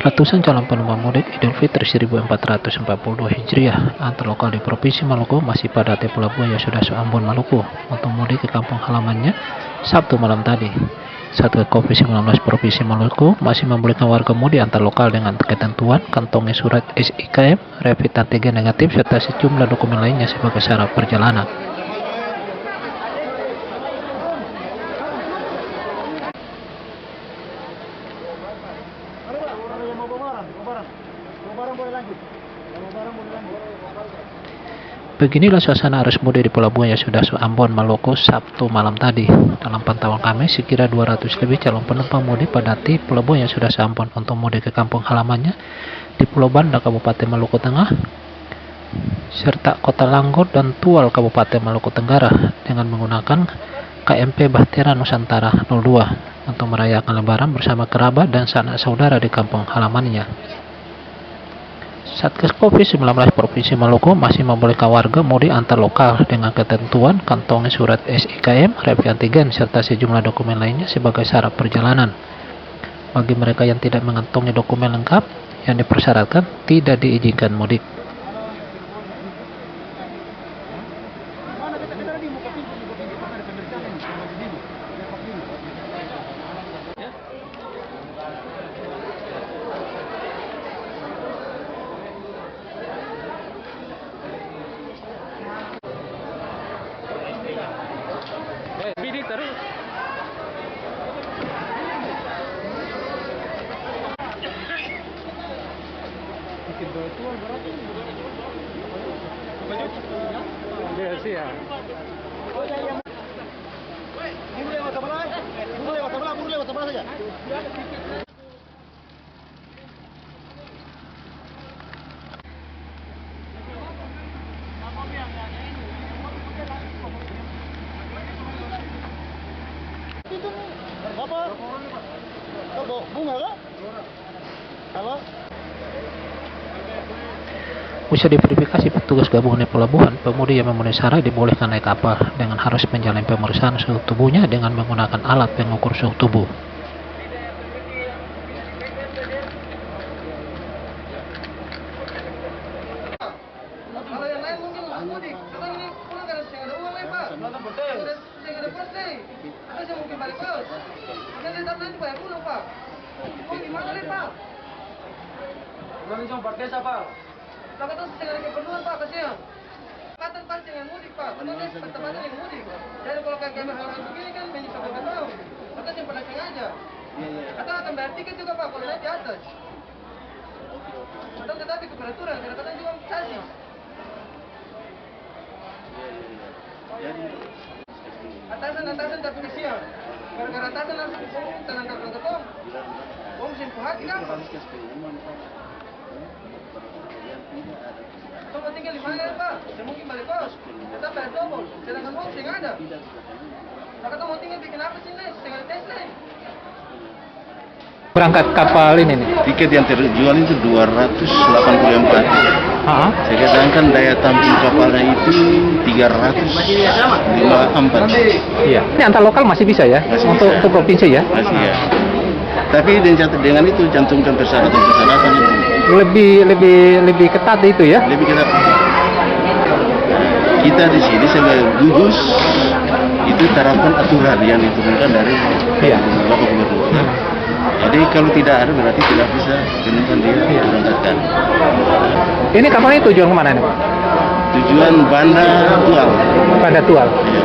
Ratusan calon penumpang mudik Idul Fitri 1442 Hijriah antar lokal di Provinsi Maluku masih padati pelabuhan Yasudasua Ambon Maluku untuk mudik ke kampung halamannya Sabtu malam tadi. Satgas Covid-19 Provinsi Maluku masih membolehkan warga mudik antar lokal dengan ketentuan kantongi surat SIKM, rapid antigen negatif serta sejumlah dokumen lainnya sebagai syarat perjalanan. Beginilah suasana arus mudik di pelabuhan Yasudasua Ambon Maluku Sabtu malam tadi. Dalam pantauan kami, sekira 200 lebih calon penumpang mudik padati pelabuhan Yasudasua Ambon untuk mudik ke kampung halamannya di Pulau Banda, Kabupaten Maluku Tengah, serta Kota Langgor dan Tual, Kabupaten Maluku Tenggara, dengan menggunakan KMP Bahtera Nusantara 02 untuk merayakan Lebaran bersama kerabat dan sanak saudara di kampung halamannya. Satgas Covid-19 Provinsi Maluku masih membolehkan warga mudik antar lokal dengan ketentuan kantongi surat SIKM, rapid antigen, serta sejumlah dokumen lainnya sebagai syarat perjalanan. Bagi mereka yang tidak mengantongi dokumen lengkap yang dipersyaratkan, tidak diizinkan mudik. Usai diverifikasi petugas gabungan di pelabuhan, pemudik yang memenuhi syarat dibolehkan naik kapal dengan harus menjalani pemeriksaan suhu tubuhnya dengan menggunakan alat pengukur suhu tubuh. Kalau yang lain mungkin mudik, karena ini pulang karena saya ada uang, Pak. Saya ada birthday. Atau saya mungkin balik kos. Dan tetap nanti bayar pulang, Pak. Oh, gimana nih, Pak? Bulan cuma birthday siapa? Takut tuh saya ada keperluan, Pak, kasihan. Katan pasti dengan mudik, Pak. Betul kan? Pertempatan yang mudik. Jadi kalau kayak hal-hal begini kan menyusahkan ke tahu. Atau yang pernah sengaja. Atau akan bayar tiket juga, Pak, kalau naik di atas. Atau tetapi ke peraturan, karena katanya juga kasih. Atasan tapi kesian. Gara-gara atasan langsung tenang kapal ketong. Om simpuh hati kan? Coba tinggal di mana, Pak? Saya mungkin balik kos. Tetap bayar double. Sedangkan uang saya nggak ada. Maka mau tinggal bikin apa sih, Nes? Saya nggak tes lain. Berangkat kapal ini nih. Tiket yang terjual itu 284. Sedangkan daya tampung kapalnya itu 354. Iya. Ini antar lokal masih bisa ya? Masih untuk bisa. untuk provinsi ya? Masih ya. Tapi dengan itu cantumkan persyaratan itu. Lebih ketat itu ya? Lebih kita. Kita di sini sebagai gugus itu terapkan aturan yang diturunkan dari Bapak Gubernur. Jadi kalau tidak ada berarti tidak bisa penumpang dia berangkatkan. Ini kapalnya tujuan kemana nih? Tujuan Banda Tual. Banda Tual. Ya.